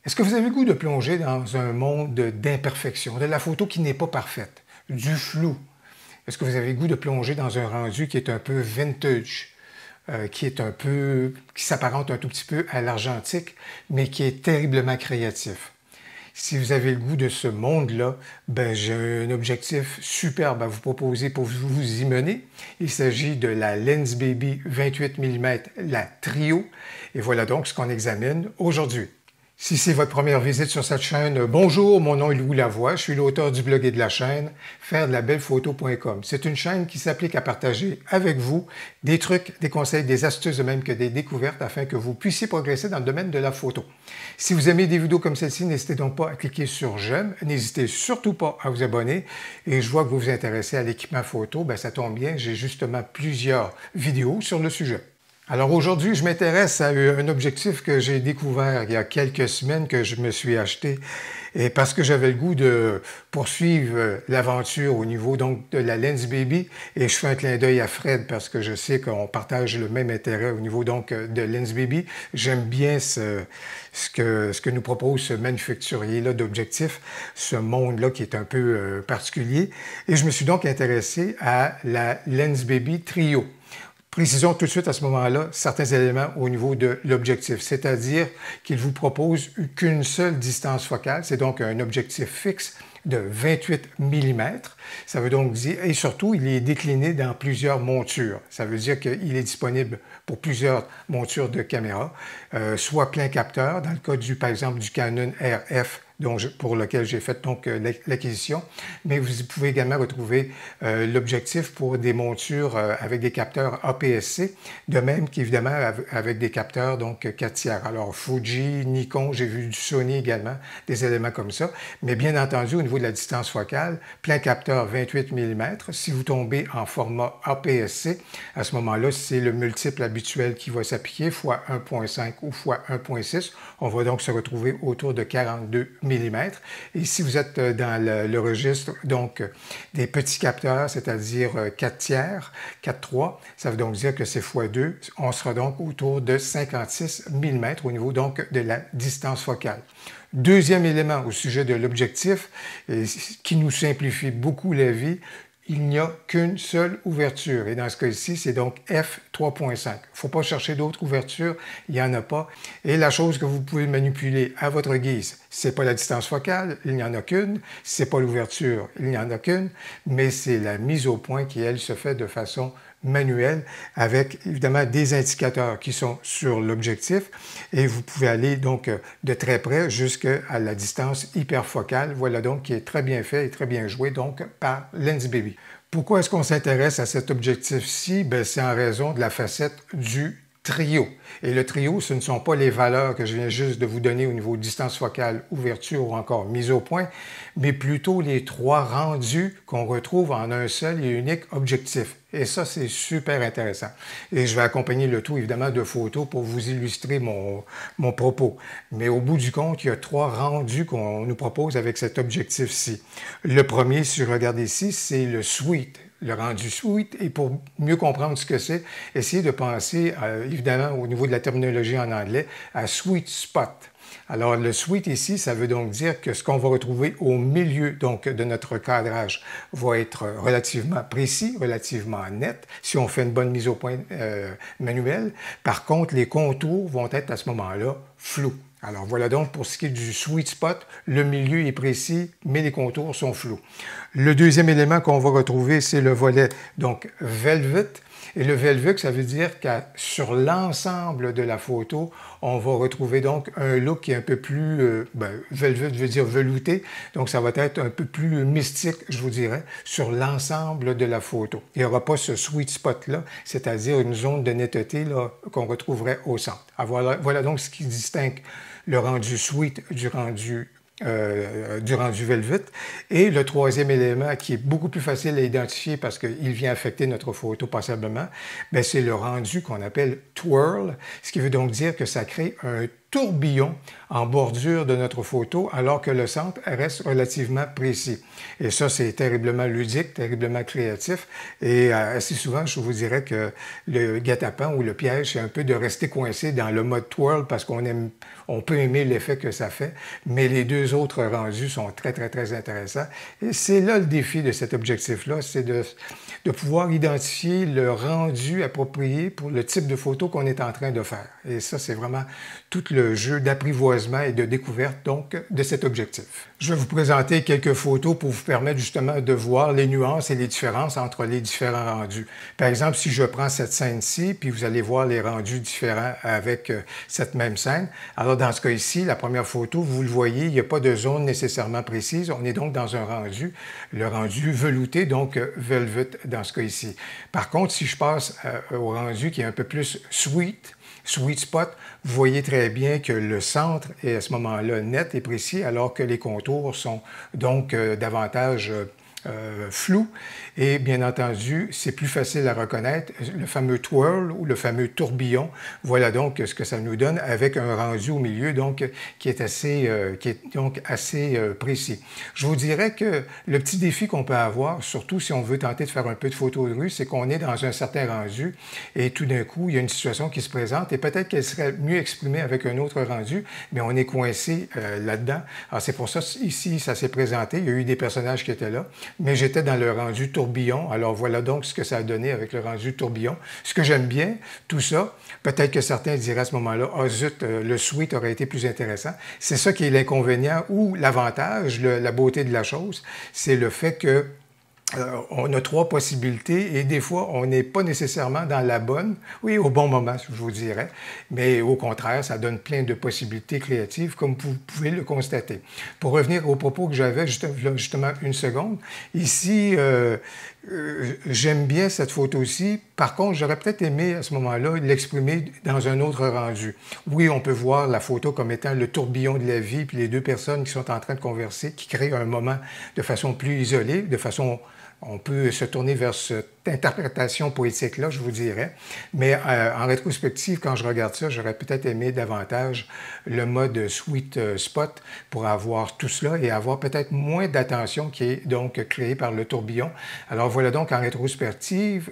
Est-ce que vous avez le goût de plonger dans un monde d'imperfection, de la photo qui n'est pas parfaite, du flou? Est-ce que vous avez le goût de plonger dans un rendu qui est un peu vintage, qui s'apparente un tout petit peu à l'argentique, mais qui est terriblement créatif? Si vous avez le goût de ce monde-là, ben, j'ai un objectif superbe à vous proposer pour vous y mener. Il s'agit de la Lensbaby 28 mm, la Trio. Et voilà donc ce qu'on examine aujourd'hui. Si c'est votre première visite sur cette chaîne, bonjour, mon nom est Louis Lavoie, je suis l'auteur du blog et de la chaîne fairedelaBellePhoto.com. C'est une chaîne qui s'applique à partager avec vous des trucs, des conseils, des astuces, de même que des découvertes afin que vous puissiez progresser dans le domaine de la photo. Si vous aimez des vidéos comme celle-ci, n'hésitez donc pas à cliquer sur j'aime, n'hésitez surtout pas à vous abonner. Et je vois que vous vous intéressez à l'équipement photo, ben ça tombe bien, j'ai justement plusieurs vidéos sur le sujet. Alors aujourd'hui, je m'intéresse à un objectif que j'ai découvert il y a quelques semaines que je me suis acheté et parce que j'avais le goût de poursuivre l'aventure au niveau donc de la Lensbaby et je fais un clin d'œil à Fred parce que je sais qu'on partage le même intérêt au niveau donc de Lensbaby. J'aime bien ce que nous propose ce manufacturier-là d'objectifs, ce monde-là qui est un peu particulier et je me suis donc intéressé à la Lensbaby Trio. Précisons tout de suite à ce moment-là certains éléments au niveau de l'objectif, c'est-à-dire qu'il vous propose qu'une seule distance focale, c'est donc un objectif fixe de 28 mm. Ça veut donc dire, et surtout, il est décliné dans plusieurs montures. Ça veut dire qu'il est disponible pour plusieurs montures de caméra, soit plein capteur, dans le cas par exemple du Canon RF, pour lequel j'ai fait donc l'acquisition, mais vous pouvez également retrouver l'objectif pour des montures avec des capteurs APS-C, de même qu'évidemment avec des capteurs donc 4 tiers. Alors Fuji, Nikon, j'ai vu du Sony également, des éléments comme ça, mais bien entendu au niveau de la distance focale, plein capteur 28 mm. Si vous tombez en format APS-C, à ce moment-là, c'est le multiple habituel qui va s'appliquer, fois 1.5 ou fois 1.6. On va donc se retrouver autour de 42 mm. Et si vous êtes dans le registre donc des petits capteurs, c'est-à-dire 4 tiers, 4/3, ça veut donc dire que c'est x2, on sera donc autour de 56 mm au niveau donc de la distance focale. Deuxième élément au sujet de l'objectif, qui nous simplifie beaucoup la vie, il n'y a qu'une seule ouverture. Et dans ce cas-ci, c'est donc f3.5. Il ne faut pas chercher d'autres ouvertures, il n'y en a pas. Et la chose que vous pouvez manipuler à votre guise, c'est pas la distance focale, il n'y en a qu'une. C'est pas l'ouverture, il n'y en a qu'une. Mais c'est la mise au point qui, elle, se fait de façon manuelle avec évidemment des indicateurs qui sont sur l'objectif et vous pouvez aller donc de très près jusqu'à la distance hyperfocale. Voilà donc qui est très bien fait et très bien joué donc par Lensbaby. Pourquoi est-ce qu'on s'intéresse à cet objectif-ci? C'est en raison de la facette du trio. Et le trio, ce ne sont pas les valeurs que je viens juste de vous donner au niveau de distance focale, ouverture ou encore mise au point, mais plutôt les 3 rendus qu'on retrouve en un seul et unique objectif. Et ça, c'est super intéressant. Et je vais accompagner le tout, évidemment, de photos pour vous illustrer mon propos. Mais au bout du compte, il y a 3 rendus qu'on nous propose avec cet objectif-ci. Le premier, si je regarde ici, c'est le Sweet. Le rendu sweet, et pour mieux comprendre ce que c'est, essayez de penser, évidemment, au niveau de la terminologie en anglais, à sweet spot. Alors, le sweet ici, ça veut donc dire que ce qu'on va retrouver au milieu donc, de notre cadrage va être relativement précis, relativement net, si on fait une bonne mise au point manuelle. Par contre, les contours vont être à ce moment-là flous. Alors voilà donc pour ce qui est du sweet spot, le milieu est précis, mais les contours sont flous. Le deuxième élément qu'on va retrouver, c'est le volet donc Velvet. Et le Velvet, ça veut dire que sur l'ensemble de la photo, on va retrouver donc un look qui est un peu plus, Velvet veut dire velouté, donc ça va être un peu plus mystique, je vous dirais, sur l'ensemble de la photo. Il n'y aura pas ce sweet spot-là, c'est-à-dire une zone de netteté qu'on retrouverait au centre. Alors voilà donc ce qui distingue le rendu sweet du rendu Velvet. Et le troisième élément qui est beaucoup plus facile à identifier parce qu'il vient affecter notre photo passablement, c'est le rendu qu'on appelle twirl, ce qui veut donc dire que ça crée un tourbillon en bordure de notre photo alors que le centre reste relativement précis. Et ça, c'est terriblement ludique, terriblement créatif et assez souvent, je vous dirais que le guet-apens ou le piège, c'est un peu de rester coincé dans le mode twirl parce on peut aimer l'effet que ça fait, mais les deux autres rendus sont très, très, très intéressants. Et c'est là le défi de cet objectif-là, c'est de pouvoir identifier le rendu approprié pour le type de photo qu'on est en train de faire. Et ça, c'est vraiment tout le jeu d'apprivoisement et de découverte, donc, de cet objectif. Je vais vous présenter quelques photos pour vous permettre justement de voir les nuances et les différences entre les différents rendus. Par exemple, si je prends cette scène-ci, puis vous allez voir les rendus différents avec cette même scène. Alors, dans ce cas ici, la première photo, vous le voyez, il n'y a pas de zone nécessairement précise. On est donc dans un rendu, le rendu velouté, donc velvet dans ce cas ici. Par contre, si je passe au rendu qui est un peu plus sweet spot, vous voyez très bien que le centre est à ce moment-là net et précis, alors que les contours sont donc davantage flou et bien entendu, c'est plus facile à reconnaître. Le fameux twirl ou le fameux tourbillon, voilà donc ce que ça nous donne avec un rendu au milieu donc qui est assez précis. Je vous dirais que le petit défi qu'on peut avoir, surtout si on veut tenter de faire un peu de photos de rue, c'est qu'on est dans un certain rendu et tout d'un coup, il y a une situation qui se présente et peut-être qu'elle serait mieux exprimée avec un autre rendu, mais on est coincé là-dedans. Alors c'est pour ça, ici, ça s'est présenté. Il y a eu des personnages qui étaient là, mais j'étais dans le rendu tourbillon. Alors voilà donc ce que ça a donné avec le rendu tourbillon. Ce que j'aime bien, tout ça, peut-être que certains diraient à ce moment-là, « Ah zut, le sweet aurait été plus intéressant ». C'est ça qui est l'inconvénient ou l'avantage, la beauté de la chose, c'est le fait que on a trois possibilités et des fois, on n'est pas nécessairement dans la bonne, oui, au bon moment, je vous dirais, mais au contraire, ça donne plein de possibilités créatives, comme vous pouvez le constater. Pour revenir au propos que j'avais justement une seconde, ici, j'aime bien cette photo-ci. Par contre, j'aurais peut-être aimé à ce moment-là l'exprimer dans un autre rendu. Oui, on peut voir la photo comme étant le tourbillon de la vie, puis les deux personnes qui sont en train de converser, qui créent un moment de façon plus isolée, de façon... On peut se tourner vers cette interprétation poétique-là, je vous dirais. Mais en rétrospective, quand je regarde ça, j'aurais peut-être aimé davantage le mode sweet spot pour avoir tout cela et avoir peut-être moins d'attention qui est donc créée par le tourbillon. Alors voilà donc en rétrospective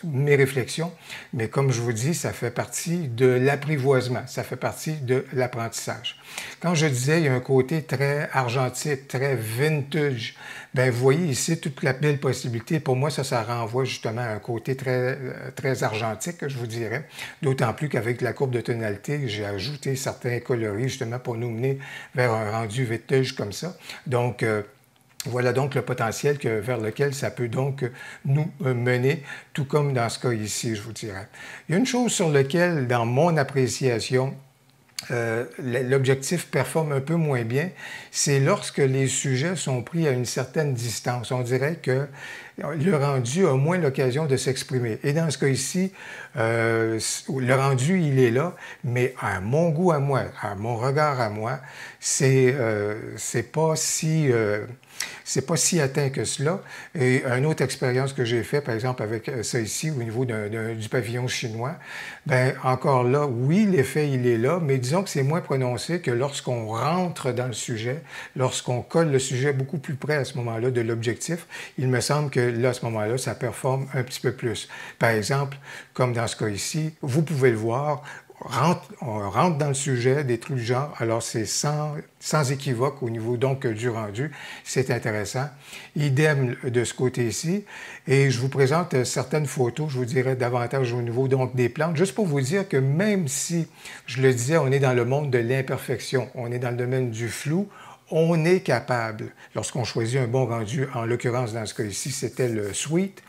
mes réflexions. Mais comme je vous dis, ça fait partie de l'apprivoisement, ça fait partie de l'apprentissage. Quand je disais, il y a un côté très argentique, très vintage, bien, vous voyez ici toute la belle possibilité. Pour moi, ça renvoie justement à un côté très, très argentique, je vous dirais. D'autant plus qu'avec la courbe de tonalité, j'ai ajouté certains coloris justement pour nous mener vers un rendu vintage comme ça. Donc, voilà donc le potentiel vers lequel ça peut donc nous mener, tout comme dans ce cas ici, je vous dirais. Il y a une chose sur laquelle, dans mon appréciation, l'objectif performe un peu moins bien, c'est lorsque les sujets sont pris à une certaine distance. On dirait que le rendu a moins l'occasion de s'exprimer. Et dans ce cas ici, le rendu, il est là, mais à mon goût à moi, à mon regard à moi, c'est pas si atteint que cela. Et une autre expérience que j'ai faite, par exemple, avec ça ici, au niveau du pavillon chinois, bien, encore là, oui, l'effet, il est là, mais disons que c'est moins prononcé que lorsqu'on rentre dans le sujet, lorsqu'on colle le sujet beaucoup plus près à ce moment-là de l'objectif. Il me semble que là, à ce moment-là, ça performe un petit peu plus. Par exemple, comme dans ce cas ici, vous pouvez le voir, on rentre dans le sujet, des trucs du genre, alors c'est sans équivoque au niveau donc du rendu, c'est intéressant. Idem de ce côté-ci, et je vous présente certaines photos, je vous dirais davantage au niveau donc des plantes, juste pour vous dire que même si, je le disais, on est dans le monde de l'imperfection, on est dans le domaine du flou, on est capable, lorsqu'on choisit un bon rendu, en l'occurrence dans ce cas ici, c'était le sweet,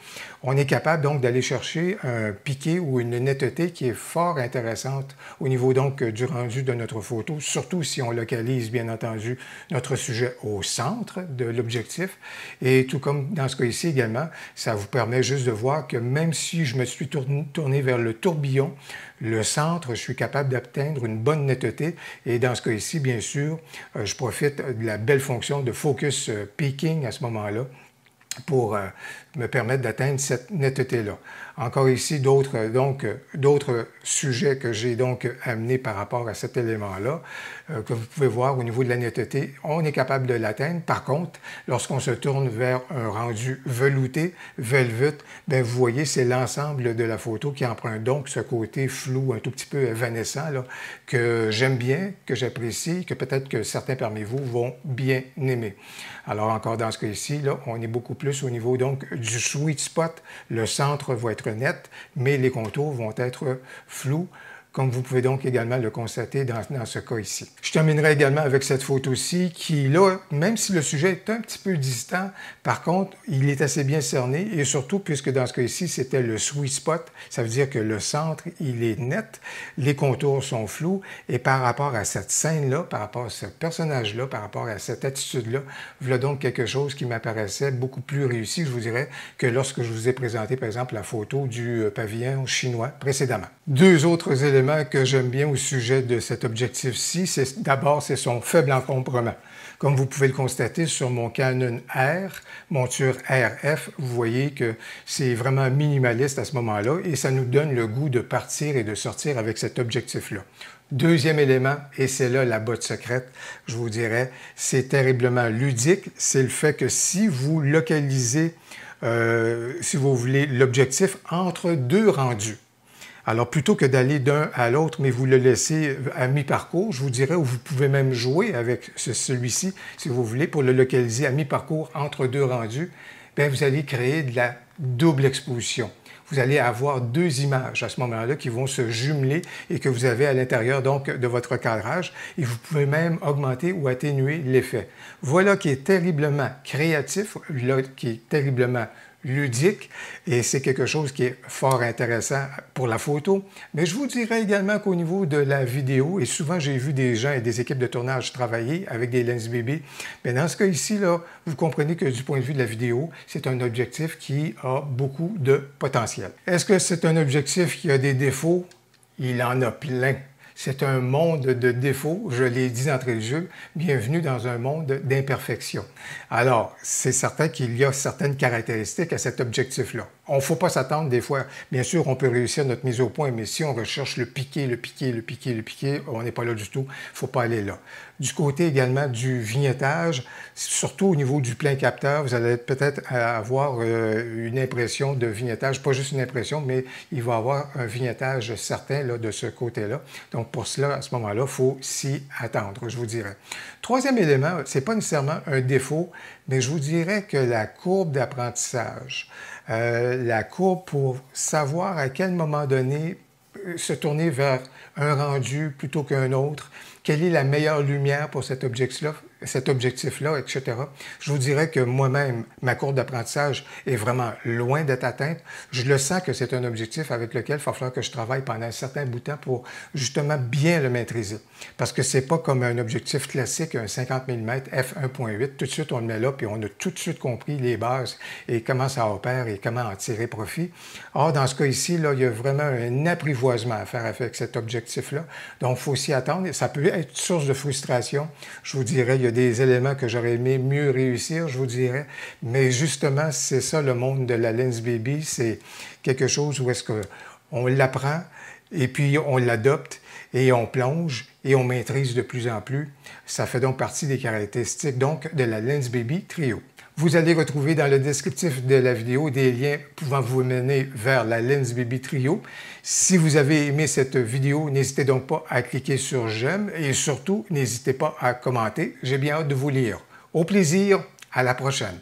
on est capable donc d'aller chercher un piqué ou une netteté qui est fort intéressante au niveau donc du rendu de notre photo, surtout si on localise bien entendu notre sujet au centre de l'objectif. Et tout comme dans ce cas ici également, ça vous permet juste de voir que même si je me suis tourné vers le tourbillon, le centre, je suis capable d'atteindre une bonne netteté. Et dans ce cas ici, bien sûr, je profite de la belle fonction de focus peaking à ce moment-là. pour me permettre d'atteindre cette netteté-là. Encore ici, d'autres sujets que j'ai donc amenés par rapport à cet élément-là, que vous pouvez voir au niveau de la netteté, on est capable de l'atteindre. Par contre, lorsqu'on se tourne vers un rendu velouté, velvet, bien, vous voyez, c'est l'ensemble de la photo qui emprunte donc ce côté flou, un tout petit peu évanescent, là, que j'aime bien, que j'apprécie, que peut-être que certains parmi vous vont bien aimer. Alors, encore dans ce cas-ci, là, on est beaucoup plus au niveau donc du sweet spot. Le centre va être net, mais les contours vont être flous, comme vous pouvez donc également le constater dans ce cas ici. Je terminerai également avec cette photo-ci qui, là, même si le sujet est un petit peu distant, par contre, il est assez bien cerné et surtout, puisque dans ce cas ici, c'était le sweet spot, ça veut dire que le centre, il est net, les contours sont flous et par rapport à cette scène-là, par rapport à ce personnage-là, par rapport à cette attitude-là, voilà donc quelque chose qui m'apparaissait beaucoup plus réussi, je vous dirais, que lorsque je vous ai présenté, par exemple, la photo du pavillon chinois précédemment. Deux autres éléments que j'aime bien au sujet de cet objectif-ci, d'abord, c'est son faible encombrement. Comme vous pouvez le constater sur mon Canon R, monture RF, vous voyez que c'est vraiment minimaliste à ce moment-là et ça nous donne le goût de partir et de sortir avec cet objectif-là. Deuxième élément, et c'est là la botte secrète, je vous dirais, c'est terriblement ludique, c'est le fait que si vous localisez, si vous voulez, l'objectif entre deux rendus, alors, plutôt que d'aller d'un à l'autre, mais vous le laissez à mi-parcours, je vous dirais, où vous pouvez même jouer avec celui-ci, si vous voulez, pour le localiser à mi-parcours entre deux rendus, bien, vous allez créer de la double exposition. Vous allez avoir deux images à ce moment-là qui vont se jumeler et que vous avez à l'intérieur donc de votre cadrage et vous pouvez même augmenter ou atténuer l'effet. Voilà qui est terriblement créatif, là, qui est terriblement ludique et c'est quelque chose qui est fort intéressant pour la photo. Mais je vous dirais également qu'au niveau de la vidéo, et souvent j'ai vu des gens et des équipes de tournage travailler avec des Lensbaby, mais dans ce cas ici, là, vous comprenez que du point de vue de la vidéo, c'est un objectif qui a beaucoup de potentiel. Est-ce que c'est un objectif qui a des défauts? Il en a plein. C'est un monde de défauts, je l'ai dit d'entrée de jeu, bienvenue dans un monde d'imperfection. Alors, c'est certain qu'il y a certaines caractéristiques à cet objectif-là. On ne faut pas s'attendre des fois, bien sûr, on peut réussir notre mise au point, mais si on recherche le piqué, on n'est pas là du tout, il ne faut pas aller là. Du côté également du vignettage, surtout au niveau du plein capteur, vous allez peut-être avoir une impression de vignettage, pas juste une impression, mais il va y avoir un vignettage certain là, de ce côté-là. Donc pour cela, à ce moment-là, il faut s'y attendre, je vous dirais. Troisième élément, ce n'est pas nécessairement un défaut, mais je vous dirais que la courbe d'apprentissage, la courbe pour savoir à quel moment donné se tourner vers un rendu plutôt qu'un autre, quelle est la meilleure lumière pour cet objectif-là, etc. Je vous dirais que moi-même, ma courbe d'apprentissage est vraiment loin d'être atteinte. Je le sens que c'est un objectif avec lequel il va falloir que je travaille pendant un certain bout de temps pour justement bien le maîtriser. Parce que c'est pas comme un objectif classique, un 50 mm f1.8. Tout de suite, on le met là, puis on a tout de suite compris les bases et comment ça opère et comment en tirer profit. Or, dans ce cas ici, là, il y a vraiment un apprivoisement à faire avec cet objectif-là. Donc, il faut s'y attendre. Ça peut être source de frustration. Je vous dirais, il y a des éléments que j'aurais aimé mieux réussir, je vous dirais. Mais justement, c'est ça le monde de la Lensbaby. C'est quelque chose où est-ce qu'on l'apprend et puis on l'adopte et on plonge et on maîtrise de plus en plus. Ça fait donc partie des caractéristiques donc de la Lensbaby Trio. Vous allez retrouver dans le descriptif de la vidéo des liens pouvant vous mener vers la Lensbaby Trio. Si vous avez aimé cette vidéo, n'hésitez donc pas à cliquer sur j'aime et surtout, n'hésitez pas à commenter. J'ai bien hâte de vous lire. Au plaisir, à la prochaine.